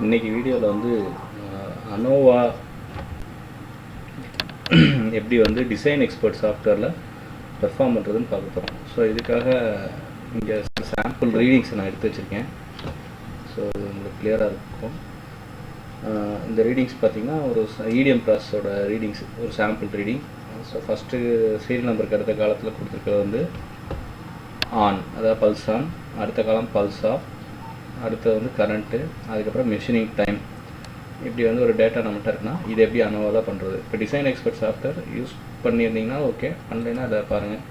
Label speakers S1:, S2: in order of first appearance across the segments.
S1: இன்றைக்கி வீடியோவில் வந்து அனோவா எப்படி வந்து டிசைன் எக்ஸ்பர்ட் சாஃப்ட்வேரில் பெர்ஃபார்ம் பண்ணுறதுன்னு பார்க்க போகிறோம். ஸோ இதுக்காக இங்கே சாம்பிள் ரீடிங்ஸ் நான் எடுத்து வச்சுருக்கேன். ஸோ இது உங்களுக்கு கிளியராக இருக்கும். இந்த ரீடிங்ஸ் பார்த்திங்கன்னா ஒரு இடிஎம் ப்ராசஸோட ரீடிங்ஸ், ஒரு sample reading. So first serial நம்பருக்கு அடுத்த காலத்தில் கொடுத்துருக்கிறது வந்து ஆன், அதாவது பல்ஸ் ஆன், அடுத்த காலம் பல்ஸ் ஆஃப், அடுத்தது வந்து கரண்ட்டு, அதுக்கப்புறம் மெஷினிங் டைம். இப்படி வந்து ஒரு டேட்டா நம்மகிட்ட இருக்குன்னா இது எப்படி அனோவாலாக பண்ணுறது. இப்போ டிசைன் எக்ஸ்பர்ட் சாஃப்ட்வேர் யூஸ் பண்ணியிருந்தீங்கன்னா ஓகே, பண்ணலைன்னா அதை பாருங்கள்.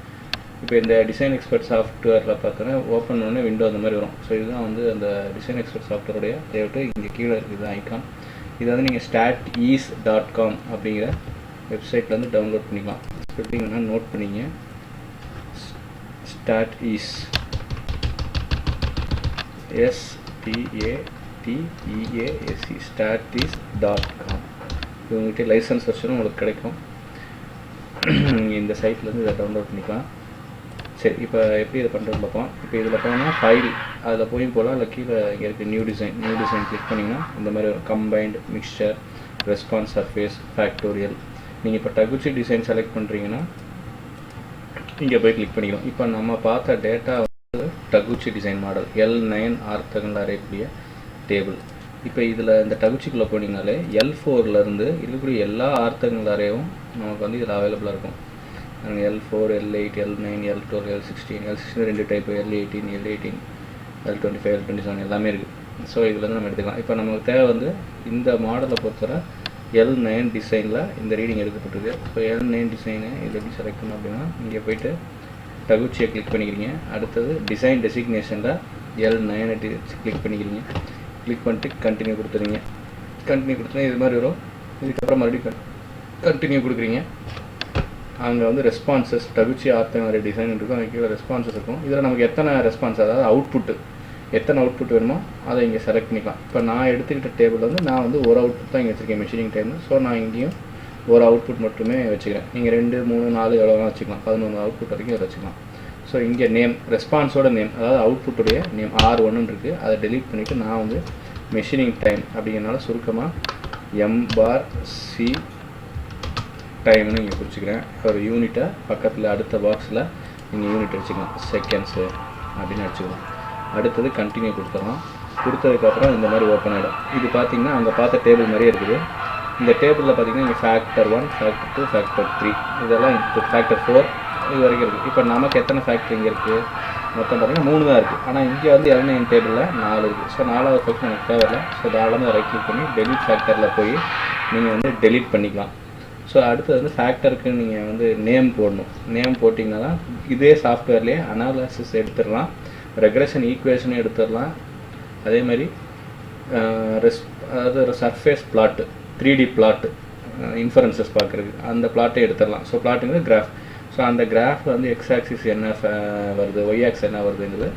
S1: இப்போ இந்த டிசைன் எக்ஸ்பர்ட் சாஃப்ட்வேரில் பார்த்தோன்னா ஓப்பன் பண்ணோடனே விண்டோ அந்த மாதிரி வரும். ஸோ இதுதான் வந்து அந்த டிசைன் எக்ஸ்பர்ட் சாஃப்ட்வேருடைய தேவைட்டு. இங்கே கீழே இருக்குது ஐக்கான். இதை வந்து நீங்கள் stateis.com அப்படிங்கிற வெப்சைட்லேருந்து டவுன்லோட் பண்ணிக்கலாம். ஸ்பெல்லிங் வேணால் நோட் பண்ணிங்க. stateis stateas stateis.com. இவங்ககிட்ட லைசன்ஸ் வெர்ஷனும் உங்களுக்கு கிடைக்கும். இந்த சைட்லேருந்து இதை டவுன்லோட் பண்ணிக்கலாம். சரி, இப்போ எப்படி இதை பண்ணுறதுன்னு பார்ப்போம். இப்போ இதில் போனால் ஃபைல், அதில் போகலாம். இல்லை கீழே இங்கே இருக்குது நியூ டிசைன் கிளிக் பண்ணிங்கன்னா இந்த மாதிரி ஒரு combined mixture, response surface, factorial. நீங்கள் இப்போ டகுச்சி டிசைன் செலக்ட் பண்ணுறீங்கன்னா இங்கே போய் கிளிக் பண்ணிக்கலாம். இப்போ நம்ம பார்த்த டேட்டா வந்து டகுச்சி டிசைன் மாடல் L9 ஆர்த்தகங்கள் அறையக்கூடிய டேபிள். இப்போ இதில் இந்த டகுச்சிக்குள்ளே போனீங்கனாலே L4லேருந்து இருக்கக்கூடிய எல்லா ஆர்த்தகங்கள் அறையும் நமக்கு வந்து இதில் அவைலபிளாக இருக்கும். L4, L8, L9, L12, L16 ரெண்டு டைப்பு, L18, L25, L27 எல்லாமே இருக்குது. ஸோ இதுலேருந்து நம்ம எடுத்துக்கலாம். இப்போ நமக்கு தேவை வந்து இந்த மாடலை பொறுத்தவரை L9 டிசைனில் இந்த ரீடிங் எடுக்கப்பட்டிருக்கு. ஸோ L9 டிசைனு இதில் எப்படி செலக்ட் பண்ணணும் அப்படின்னா இங்கே போய்ட்டு டகுச்சியை கிளிக் பண்ணிக்கிறீங்க. அடுத்தது டிசைன் டெசிக்னேஷனில் L9 கிளிக் பண்ணிக்கிறீங்க. கிளிக் பண்ணிட்டு கண்டினியூ கொடுத்துருங்க. கண்டினியூ கொடுத்தீங்கன்னா இது மாதிரி வரும். இதுக்கப்புறம் மறுபடியும் கண்டினியூ கொடுக்குறீங்க. அங்கே வந்து ரெஸ்பான்சஸ் டகுச்சி ஆர்த்தம் வரை டிசைன் இருக்கும். அதுக்கு கீழே ரெஸ்பான்சஸ் இருக்கும். இதில் நமக்கு எத்தனை ரெஸ்பான்ஸ், அதாவது அவுட்புட்டு எத்தனை அவுட்புட் வேணுமோ அதை இங்கே செலக்ட் பண்ணிக்கலாம். இப்போ நான் எடுத்துக்கிட்ட டேபிள் வந்து நான் வந்து ஒரு அவுட்புட் தான் இங்கே வச்சுருக்கேன், மெஷினிங் டைம். ஸோ நான் இங்கேயும் ஒரு அவுட்புட் மட்டுமே வச்சுக்கிறேன். நீங்கள் 2, 3, 4 எவ்வளோலாம் வச்சுக்கலாம். 11 அவுட்புட் வரைக்கும் இதை வச்சுக்கலாம். ஸோ இங்கே நேம், ரெஸ்பான்ஸோட நேம், அதாவது அவுட்புட்டுடைய நேம் R1 இருக்குது. அதை டெலீட் பண்ணிவிட்டு நான் வந்து மெஷினிங் டைம் அப்படிங்கிறனால சுருக்கமாக M·C டைம்னு இங்கே குறிச்சிக்கிறேன். ஒரு யூனிட்டை பக்கத்தில் அடுத்த பாக்ஸில் நீங்கள் யூனிட் அடிச்சுக்கலாம், செகண்ட்ஸு அப்படின்னு அடிச்சுக்கலாம். அடுத்தது கண்டினியூ கொடுத்துடலாம். கொடுத்ததுக்கப்புறம் இந்த மாதிரி ஓப்பன் ஆகிடும். இது பார்த்திங்கன்னா அங்கே பார்த்த டேபிள் மாதிரியே இருக்குது. இந்த டேபிளில் பார்த்திங்கன்னா இங்கே ஃபேக்டர் 1, ஃபேக்டர் 2, ஃபேக்டர் 3 இதெல்லாம் ஃபேக்டர் 4 இது வரைக்கும் இருக்குது. இப்போ நமக்கு எத்தனை ஃபேக்டர் இங்கே இருக்குது மொத்தம் பார்த்திங்கன்னா 3 தான் இருக்குது. ஆனால் இங்கே வந்து L9 டேபிளில் 4 இருக்குது. ஸோ 4வது ஃபேக்டர் எனக்கு தேவையில்லை. ஸோ தாராளமாக ரைட் கிளிக் பண்ணி டெலிட் ஃபேக்டரில் போய் நீங்கள் வந்து டெலிட் பண்ணிக்கலாம். ஸோ அடுத்தது வந்து ஃபேக்டருக்கு நீங்கள் வந்து நேம் போடணும். நேம் போட்டிங்கன்னா தான் இதே சாஃப்ட்வேர்லேயே அனாலிசிஸ் எடுத்துடலாம், ரெக்ரெஷன் ஈக்குவேஷனும் எடுத்துடலாம். அதே மாதிரி அதாவது ஒரு surface plot, 3D plot, inferences பார்க்குறதுக்கு அந்த பிளாட்டை எடுத்துடலாம். So பிளாட்டுங்கிறது graph. ஸோ அந்த கிராஃபில் வந்து எக்ஸ் ஆக்சிஸ் என்ன வருது, ஒய் ஆக்ஸ் என்ன வருதுங்கிறது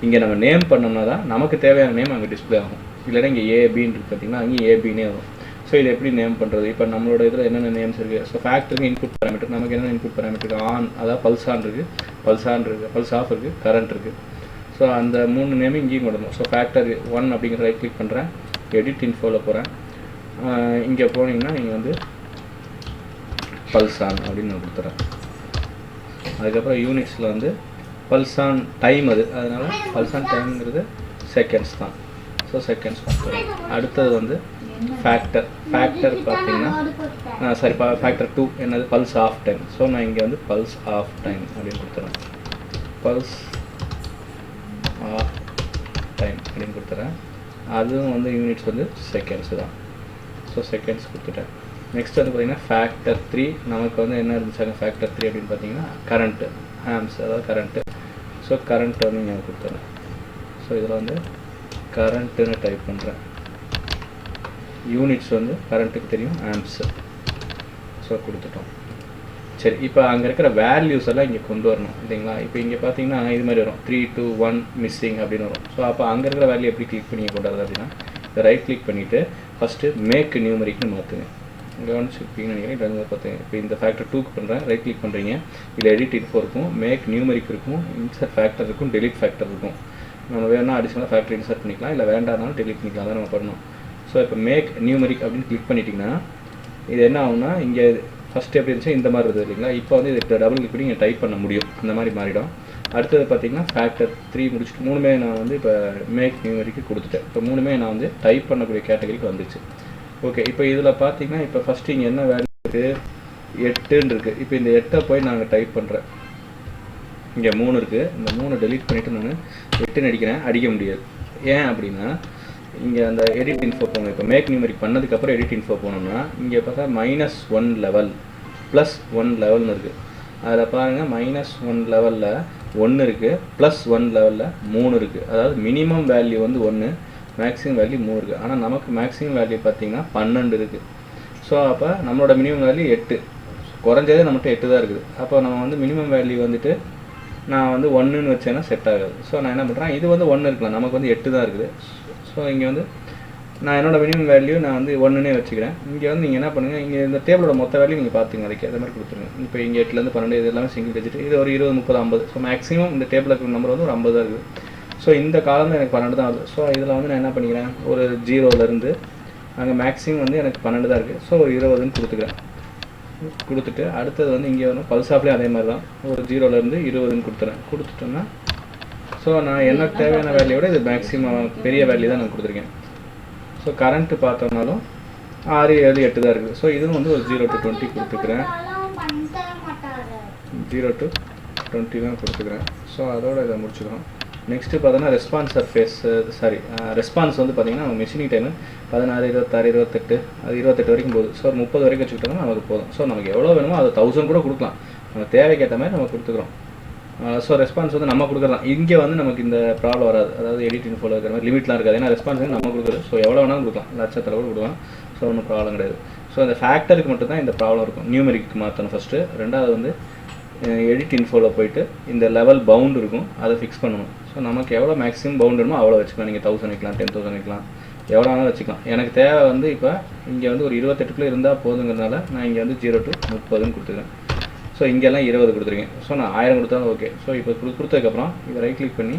S1: இங்கே நம்ம நேம் பண்ணோம்னா தான் நமக்கு தேவையான நேம் அங்கே டிஸ்பிளே ஆகும். இல்லைன்னா இங்கே ஏபின்னு இருக்குது பார்த்திங்கன்னா அங்கேயும் ஏபின்னே வரும். ஸோ இது எப்படி நேம் பண்ணுறது? இப்போ நம்மளோட இதில் என்னென்ன நேம்ஸ் இருக்குது. ஸோ ஃபேக்டருக்கு இன்புட் பேராமீட்டர், நமக்கு என்னென்ன இன்புட் பேராமீட்டர் ஆன், அதாவது பல்ஸ் ஆன் இருக்குது, பல்ஸ் ஆஃப் இருக்குது, கரண்ட் இருக்குது. ஸோ அந்த 3 நேமும் இங்கேயும் கொடுக்கணும். ஸோ ஃபேக்டர் 1 அப்படிங்கிற ரைட் கிளிக் பண்ணுறேன், எடிட் இன்ஃபோவில் போகிறேன். இங்கே போனீங்கன்னா நீங்கள் வந்து பல்ஸ் ஆன் அப்படின்னு நான் கொடுத்துறேன். அதுக்கப்புறம் யூனிட்ஸில் வந்து பல்ஸ் ஆன் டைம் அதனால் பல்ஸ் ஆன் டைம்ங்கிறது செகண்ட்ஸ் தான். ஸோ செகண்ட்ஸ் கொடுத்துறேன். அடுத்தது வந்து ஃபேக்டர் பார்த்தீங்கன்னா ஃபேக்டர் 2 என்னது பல்ஸ் ஆஃப் டைம். ஸோ நான் இங்கே வந்து பல்ஸ் ஆஃப் டைம் அப்படின்னு கொடுத்துறேன். பல்ஸ் ஆஃப் டைம் அப்படின்னு கொடுத்துறேன். அதுவும் வந்து யூனிட்ஸ் வந்து செகண்ட்ஸு தான். ஸோ செகண்ட்ஸ் கொடுத்துட்டேன். நெக்ஸ்ட் வந்து பார்த்திங்கன்னா ஃபேக்டர் 3 நமக்கு வந்து என்ன இருந்துச்சாங்க ஃபேக்டர் 3 அப்படின்னு பார்த்தீங்கன்னா கரண்ட்டு, ஆம்ஸ், அதாவது கரண்ட்டு. ஸோ கரண்ட் வந்து இங்கே கொடுத்துறேன். ஸோ இதில் வந்து கரண்ட்டுன்னு டைப் பண்ணுறேன். யூனிட்ஸ் வந்து கரண்ட்டுக்கு தெரியும், ஆம்ஸு. ஸோ கொடுத்துட்டோம். சரி, இப்போ அங்கே இருக்கிற வேல்யூஸ் எல்லாம் இங்கே கொண்டு வரணும் இல்லைங்களா. இப்போ இங்கே பார்த்தீங்கன்னா இது மாதிரி வரும் 3, 2, 1 மிஸ்ஸிங் அப்படின்னு வரும். ஸோ அப்போ அங்கே இருக்கிற வேல்யூ எப்படி கிளிக் பண்ணி கொண்டு வரது அப்படின்னா இதை ரைட் கிளிக் பண்ணிவிட்டு ஃபஸ்ட்டு மேக் நியூமரிக்னு மாற்றுங்க. இங்கே கவனிச்சுருப்பீங்கன்னு நினைக்கிறேன். இங்கே பார்த்தீங்க இப்போ இந்த ஃபேக்டர் 2க்கு பண்ணுறேன், ரைட் கிளிக் பண்ணுறீங்க. இதில் எடிட் இன்ஃபோ இருக்கும், மேக் நியூமரிக் இருக்கும், இன்சர்ட் ஃபேக்டர் இருக்கும், டெலிட் ஃபேக்டர் இருக்கும். நம்ம வேணால் அடிஷனலாக ஃபேக்டர் இன்சர்ட் பண்ணிக்கலாம், இல்லை வேண்டாம்னாலும் டெலிட் பண்ணிக்கலாம். தான் நம்ம பண்ணணும். ஸோ இப்போ மேக் நியூமெரிக் அப்படின்னு கிளிக் பண்ணிட்டீங்கன்னா இது என்ன ஆகும்னா இங்கே ஃபஸ்ட் எப்படி இருந்துச்சு இந்த மாதிரி இருக்குது இல்லைங்களா. இப்போ வந்து இது டபுள் கிளிக் பண்ணி நீங்கள் டைப் பண்ண முடியும், இந்த மாதிரி மாறிடும். அடுத்தது பார்த்தீங்கன்னா ஃபேக்டர் 3 முடிச்சுட்டு 3மே நான் வந்து இப்போ மேக் நியூமெரிக்கு கொடுத்துட்டேன். இப்போ 3மே நான் வந்து டைப் பண்ணக்கூடிய கேட்டகரிக்கு வந்துச்சு. ஓகே, இப்போ இதில் பார்த்தீங்கன்னா இப்போ ஃபஸ்ட்டு இங்கே என்ன வேல்யூ இருக்குது, 8ன்னு இருக்குது. இப்போ இந்த 8 போய் நாங்கள் டைப் பண்ணுறேன். இங்கே 3 இருக்குது, இந்த 3 டெலீட் பண்ணிவிட்டு நான் 8ன்னு அடிக்கிறேன், அடிக்க முடியாது. ஏன் அப்படின்னா இங்கே அந்த எடிட் இன்ஃபோ போகணும். இப்போ மேக் நியூமெரிக் பண்ணதுக்கப்புறம் எடிட் இன்ஃபோ போனோம்னா இங்கே பார்த்தா -1 லெவல் +1 லெவல்னு இருக்குது. அதில் பாருங்கள் -1 லெவலில் 1 இருக்குது, +1 லெவலில் 3 இருக்குது. அதாவது மினிமம் வேல்யூ வந்து 1, மேக்ஸிமம் வேல்யூ 3 இருக்குது. ஆனால் நமக்கு மேக்ஸிமம் வேல்யூ பார்த்தீங்கன்னா 12 இருக்குது. ஸோ அப்போ நம்மளோட மினிமம் வேல்யூ 8, குறைஞ்சதே நம்மகிட்ட 8 தான் இருக்குது. அப்போ நம்ம வந்து மினிமம் வேல்யூ வந்துட்டு நான் வந்து 1ன்னு வச்சேன்னா செட் ஆகாது. ஸோ நான் என்ன பண்ணுறேன், இது வந்து 1 இருக்கலாம், நமக்கு வந்து 8 தான் இருக்குது. ஸோ இங்கே வந்து நான் என்னோடய மினிமம் வேல்யூ நான் வந்து 1ன்னே வச்சுக்கிறேன். இங்கே வந்து நீங்கள் என்ன பண்ணுங்கள், இங்கே இந்த டேபிளோட மொத்த வேல்யூ நீங்கள் பார்த்துங்க, அதுக்கு அதே மாதிரி கொடுத்துருங்க. இப்போ இங்கே 8லேருந்து 12 இது எல்லாமே சிங்கிள் டிஜிட், இது ஒரு 20, 30, 50. ஸோ மேக்ஸிமம் இந்த டேபிளில் இருக்கிற நம்பர் வந்து ஒரு 50 தான் இருக்குது. ஸோ இந்த காலத்தில் எனக்கு 12 தான் ஆகுது. ஸோ இதில் வந்து நான் என்ன பண்ணிக்கிறேன், ஒரு 0லேருந்து அங்கே மேக்ஸிமம் வந்து எனக்கு 12 தான் இருக்குது. ஸோ ஒரு 20ன்னு கொடுத்துக்கிறேன். கொடுத்துட்டு அடுத்தது வந்து இங்கே வரும் பல்சாப்லேயும் அதே மாதிரி தான், ஒரு 0லேருந்து 20ன்னு கொடுத்துட்டோன்னா ஸோ நான் எனக்கு தேவையான வேல்யூவோட இது மேக்ஸிமம் பெரிய வேல்யூ தான் நான் கொடுத்துருக்கேன். ஸோ கரண்ட்டு பார்த்தோம்னாலும் 6, 7, 8 தான் இருக்குது. ஸோ இதுவும் வந்து ஒரு 0 to 20 கொடுத்துக்கிறேன், 0 to 20 தான் கொடுத்துக்கிறேன். ஸோ அதோட இதை முடிச்சுக்கிறோம். நெக்ஸ்ட்டு பார்த்தோன்னா ரெஸ்பான்ஸ் சர்ஃபேஸ், ரெஸ்பான்ஸ் வந்து பார்த்திங்கன்னா நம்ம மெஷினிங் டைமு 16, 26, 28, அது 28 வரைக்கும் போகுது. ஸோ 30 வரைக்கும் வச்சுக்கிட்டோம்னா நமக்கு போதும். ஸோ நமக்கு எவ்வளோ வேணுமோ அது 1000 கூட கொடுக்கலாம், நம்ம தேவைக்கேற்ற மாதிரி நம்ம கொடுத்துக்கிறோம். ஸோ ரெஸ்பான்ஸ் வந்து நம்ம கொடுக்குறலாம். இங்கே வந்து நமக்கு இந்த ப்ராப்ளம் வராது, அதாவது எடிட் இன்ஃபோல இருக்கிற மாதிரி லிமிட்லாம் இருக்காது. ஏன்னா ரெஸ்பான்ஸ் வந்து நம்ம கொடுக்குறது. ஸோ எவ்வளோ வேணாலும் கொடுக்கலாம், லட்சத்தில் கூட கொடுக்கலாம். ஸோ ஒன்றும் ப்ராப்ளம் கிடையாது. ஸோ இந்த ஃபேக்டருக்கு மட்டும் தான் இந்த ப்ராப்ளம் இருக்கும். நியூமெரிக்கு மாற்றணும் ஃபஸ்ட்டு. ரெண்டாவது வந்து எடிட் இன்ஃபோவில் போயிட்டு இந்த லெவல் பவுண்ட் இருக்கும், அதை ஃபிக்ஸ் பண்ணணும். ஸோ நமக்கு எவ்வளோ மேக்ஸிமம் பவுண்ட் வேணுமோ அவ்வளோ வச்சுக்கலாம். நீங்கள் 1000 வைக்கலாம், 10,000 வைக்கலாம், எவ்வளோ வேணாலும் வச்சுக்கலாம். எனக்கு தேவை வந்து இப்போ இங்கே வந்து ஒரு 28க்குள்ளே இருந்தால் போதுங்கிறதுனால நான் இங்கே வந்து 0 to 30ன்னு கொடுத்துக்கிறேன். ஸோ இங்கெல்லாம் 20 கொடுத்துருக்கேன். ஸோ நான் 1000 கொடுத்தாலும் ஓகே. ஸோ இப்போ கொடுத்ததுக்கப்புறம் இதை ரைட் கிளிக் பண்ணி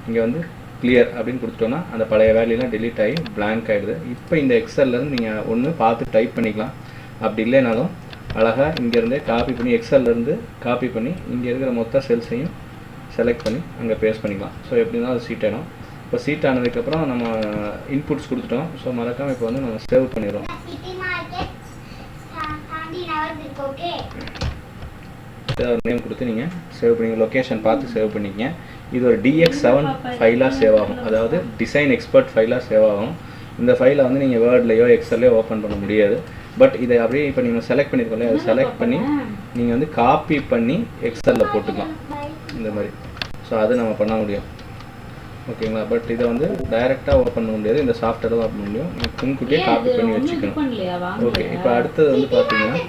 S1: இங்கே வந்து கிளியர் அப்படின்னு கொடுத்துட்டோன்னா அந்த பழைய வேல்யூலாம் டெலீட் ஆகி பிளாங்க் ஆகிடுது. இப்போ இந்த எக்ஸல்லேருந்து நீங்கள் ஒன்று பார்த்து டைப் பண்ணிக்கலாம், அப்படி இல்லைனாலும் அழகாக இங்கேருந்தே காப்பி பண்ணி எக்ஸல்லேருந்து காப்பி பண்ணி இங்கே இருக்கிற மொத்த செல்ஸையும் செலக்ட் பண்ணி அங்கே பேஸ்ட் பண்ணிக்கலாம். ஸோ எப்படின்னா அது சீட் ஆகிடும். இப்போ சீட் ஆனதுக்கப்புறம் நம்ம இன்புட்ஸ் கொடுத்துட்டோம். ஸோ மறக்காமல் இப்போ வந்து நம்ம சேவ் பண்ணிடுறோம். நேம் கொடுத்து நீங்கள் சேவ் பண்ணி லொக்கேஷன் பார்த்து சேவ் பண்ணிக்கங்க. இது ஒரு DX7 ஃபைலாக சேவ் ஆகும், அதாவது டிசைன் எக்ஸ்பர்ட் ஃபைலாக சேவ் ஆகும். இந்த ஃபைலை வந்து நீங்கள் வேர்ட்லையோ எக்ஸல்லையோ ஓப்பன் பண்ண முடியாது. பட் இதை அப்படியே இப்போ நீங்கள் செலக்ட் பண்ணியிருக்கோம்ல, அதை செலக்ட் பண்ணி நீங்கள் வந்து காப்பி பண்ணி எக்ஸலில் போட்டுக்கலாம் இந்த மாதிரி. ஸோ அது நம்ம பண்ண முடியும், ஓகேங்களா. பட் இதை வந்து டைரெக்டாக ஓப்பன் பண்ண முடியாது, இந்த சாஃப்ட்வேர் தான் ஓப்பன் பண்ண முடியும். முன்கூட்டியே காப்பி பண்ணி வச்சுக்கணும். ஓகே, இப்போ அடுத்தது வந்து பார்த்தீங்கன்னா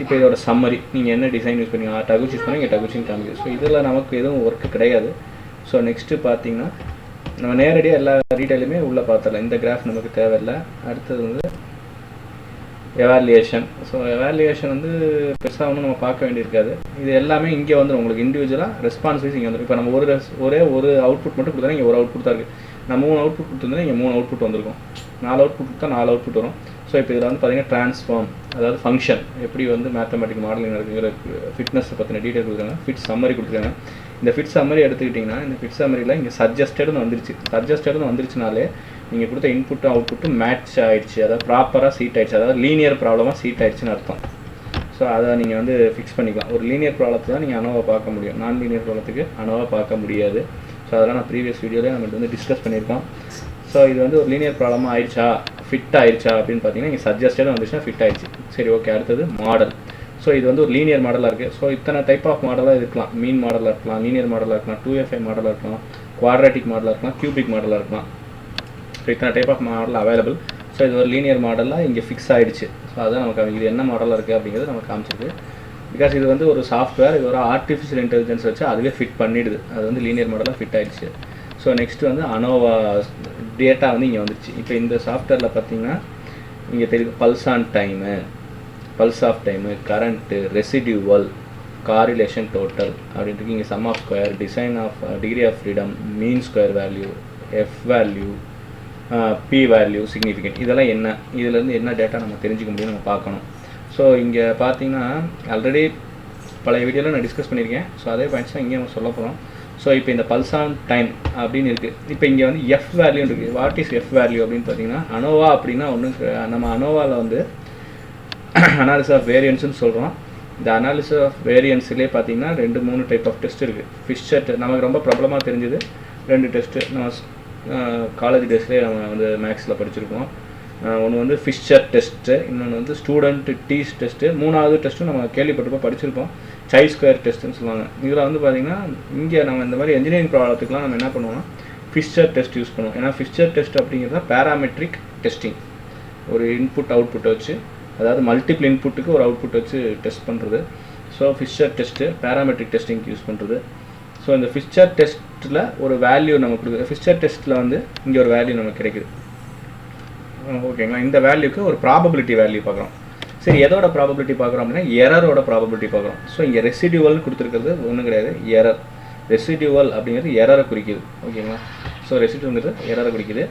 S1: இப்போ இதோட சம்மரி, நீங்கள் என்ன டிசைன் யூஸ் பண்ணி டகு யூஸ் பண்ணி இங்கே டகுச்சின்னு காமிக்குது. ஸோ இதில் நமக்கு எதுவும் ஒர்க்கு கிடையாது. ஸோ நெக்ஸ்ட்டு பார்த்தீங்கன்னா நம்ம நேரடியாக எல்லா டீட்டெயிலுமே உள்ளே பார்த்துடலாம். இந்த கிராஃப் நமக்கு தேவையில்லை. அடுத்தது வந்து எவாலுவேஷன். ஸோ எவாலுவேஷன் வந்து பெருசாக ஒன்றும் நம்ம பார்க்க வேண்டியிருக்காது. இது எல்லாமே இங்கே வந்து உங்களுக்கு இண்டிவிஜுவலாக ரெஸ்பான்ஸ் வைஸ் இங்கே வந்துடும். இப்போ நம்ம ஒரே ஒரு அவுட்புட் மட்டும் கொடுத்தா இங்கே ஒரு அவுட்புட் தான் இருக்குது. நான் 3 அவுட்புட் கொடுத்துருந்தா இங்கே 3 அவுட்புட் வந்திருக்கும். 4 அவுட்புட் கொடுத்தா 4 அவுட்புட் வரும். ஸோ இப்போ இதில் வந்து பார்த்தீங்கன்னா ட்ரான்ஸ்ஃபார்ம், அதாவது ஃபங்க்ஷன் எப்படி வந்து மேத்தமெட்டிக் மாடலிங் நடக்குங்கிற ஃபிட்னஸை பற்றின டீட்டெயில் கொடுக்குறாங்க. ஃபிட் சம்மரி கொடுத்துருக்காங்க. இந்த ஃபிட் சம்மரி எடுத்துக்கிட்டிங்கன்னா இந்த ஃபிட் சம்மரியில் இங்கே சஜஸ்டட்னு வந்துருச்சு. சஜஸ்டட்னு வந்துருச்சுனாலே நீங்கள் கொடுத்த இன்புட்டும் அவுட்புட்டும் மேட்ச் ஆகிடுச்சு, அதாவது ப்ராப்பராக சீட் ஆகிடுச்சு, அதாவது லீனியர் ப்ராப்ளமாக சீட் ஆகிடுச்சுன்னு அர்த்தம். ஸோ அதை நீங்கள் வந்து ஃபிக்ஸ் பண்ணிக்கலாம். ஒரு லீனியர் ப்ராப்ளத்தை தான் நீங்கள் அனோவாக பார்க்க முடியும், நான் லீனியர் ப்ராப்ளத்துக்கு அனோவாக பார்க்க முடியாது. ஸோ அதெல்லாம் நான் ப்ரீவியஸ் வீடியோவில் நம்மகிட்ட வந்து டிஸ்கஸ் பண்ணியிருக்கோம். ஸோ இது வந்து ஒரு லீனியர் ப்ராப்ளமாக ஆயிடுச்சா, ஃபிட் ஆயிடுச்சா அப்படின்னு பார்த்தீங்கன்னா இங்கே சஜஸ்டட் வந்துச்சுன்னா ஃபிட் ஆயிடுச்சு. சரி, ஓகே. அடுத்தது மாடல். ஸோ இது வந்து ஒரு லீனியர் மாடலாக இருக்குது. ஸோ இத்தனை டைப் ஆஃப் மாடலாக இருக்கலாம். மீன் மாடலாக இருக்கலாம், லீனியர் மாடலாக இருக்கலாம், 2FI மாடலாக இருக்கலாம், குவாட்ராட்டிக் மாடலாக இருக்கலாம், கியூபிக் மாடலாக இருக்கலாம். ஸோ இத்தனை type of model available. So இது ஒரு லீனியர் மாடலாக இங்கே ஃபிக்ஸ் ஆகிடுச்சு. ஸோ அதான் நமக்கு இது என்ன மாடலாக இருக்குது அப்படிங்கிறது நமக்கு காமிச்சிருக்கு. பிகாஸ் இது வந்து ஒரு சாஃப்ட்வேர், இது ஒரு ஆர்டிஃபிஷியல் இன்டெலிஜென்ஸ் வச்சு அதுவே ஃபிட் பண்ணிடுது. அது வந்து லீனியர் மாடலாக ஃபிட் ஆகிடுச்சு. ஸோ நெக்ஸ்ட்டு வந்து அனோவா டேட்டா வந்து இங்கே வந்துடுச்சு. இப்போ இந்த சாஃப்ட்வேரில் பார்த்தீங்கன்னா இங்கே தெரியும் pulse on time, pulse off time, current, residual, correlation total அப்படின்ட்டு இங்கே sum of square, design of degree of freedom, mean square value, F value, P value, significant, இதெல்லாம் என்ன, இதுலேருந்து என்ன டேட்டா நம்ம தெரிஞ்சுக்க முடியும் நம்ம பார்க்கணும். ஸோ இங்கே பார்த்தீங்கன்னா ஆல்ரெடி பழைய வீடியோவில் நான் டிஸ்கஸ் பண்ணியிருக்கேன். ஸோ அதே பாயிண்ட்ஸ் தான் இங்கே நம்ம சொல்ல போகிறோம். ஸோ இப்போ இந்த பல்ஸ் ஆன் டைம் அப்படின்னு இருக்குது. இப்போ இங்கே வந்து எஃப் வேல்யூன்னு இருக்குது. வாட் இஸ் எஃப் வேல்யூ அப்படின்னு பார்த்தீங்கன்னா, அனோவா அப்படின்னா ஒன்று, நம்ம அனோவாவில் வந்து அனாலிசிஸ் ஆஃப் வேரியன்ஸ்னு சொல்கிறோம். இந்த அனாலிசிஸ் ஆஃப் வேரியன்ஸ்லேயே பார்த்தீங்கன்னா 2-3 டைப் ஆஃப் டெஸ்ட் இருக்குது. ஃபிஷர் நமக்கு ரொம்ப ப்ராப்ளமாக தெரிஞ்சது 2 டெஸ்ட்டு நம்ம காலேஜ் டேஸ்லேயே நம்ம வந்து மேக்ஸில் படிச்சிருக்கோம். ஒன்று வந்து ஃபிஷர் டெஸ்ட்டு, இன்னொன்று வந்து ஸ்டூடெண்ட் டீஸ் டெஸ்ட்டு, 3வது டெஸ்ட்டு நம்ம கேள்விப்பட்டிருப்போம், படிச்சிருப்போம், சை ஸ்கொயர் டெஸ்ட்டுன்னு சொல்லுவாங்க. இதில் வந்து பார்த்திங்கன்னா இங்கே நம்ம இந்த மாதிரி இன்ஜினியரிங் ப்ராப்ளத்துக்குலாம் நம்ம என்ன பண்ணுவோம்னா ஃபிஷர் டெஸ்ட் யூஸ் பண்ணுவோம். ஏன்னா ஃபிஷர் டெஸ்ட் அப்படிங்கிறது பேராமெட்ரிக் டெஸ்டிங், ஒரு இன்புட் அவுட்புட்டை வச்சு, அதாவது மல்டிபிள் இன்புட்டுக்கு ஒரு அவுட்புட் வச்சு டெஸ்ட் பண்ணுறது. ஸோ ஃபிஷர் டெஸ்ட்டு பேராமெட்ரிக் டெஸ்டிங்க்கு யூஸ் பண்ணுறது. ஸோ இந்த ஃபிஷர் டெஸ்ட்டில் ஒரு வேல்யூ நமக்கு கொடுக்குது. ஃபிஷர் டெஸ்ட்டில் வந்து இங்கே ஒரு வேல்யூ நமக்கு கிடைக்குது, ஓகேங்களா. இந்த வேல்யூக்கு ஒரு ப்ராபபிலிட்டி வேல்யூ பார்க்குறோம். சரி, எதோட ப்ராபபிலிட்டி பார்க்குறோம் அப்படின்னா எரரோட ப்ராபபிலிட்டி பார்க்குறோம். ஸோ இங்கே ரெசிடியூவல் கொடுத்துருக்கிறது ஒன்றும் கிடையாது, எரர். ரெசிடியூவல் அப்படிங்கிறது எரரை குறிக்குது, ஓகேங்களா. ஸோ ரெசிடியூங்கிறது எரரை குறிக்குது.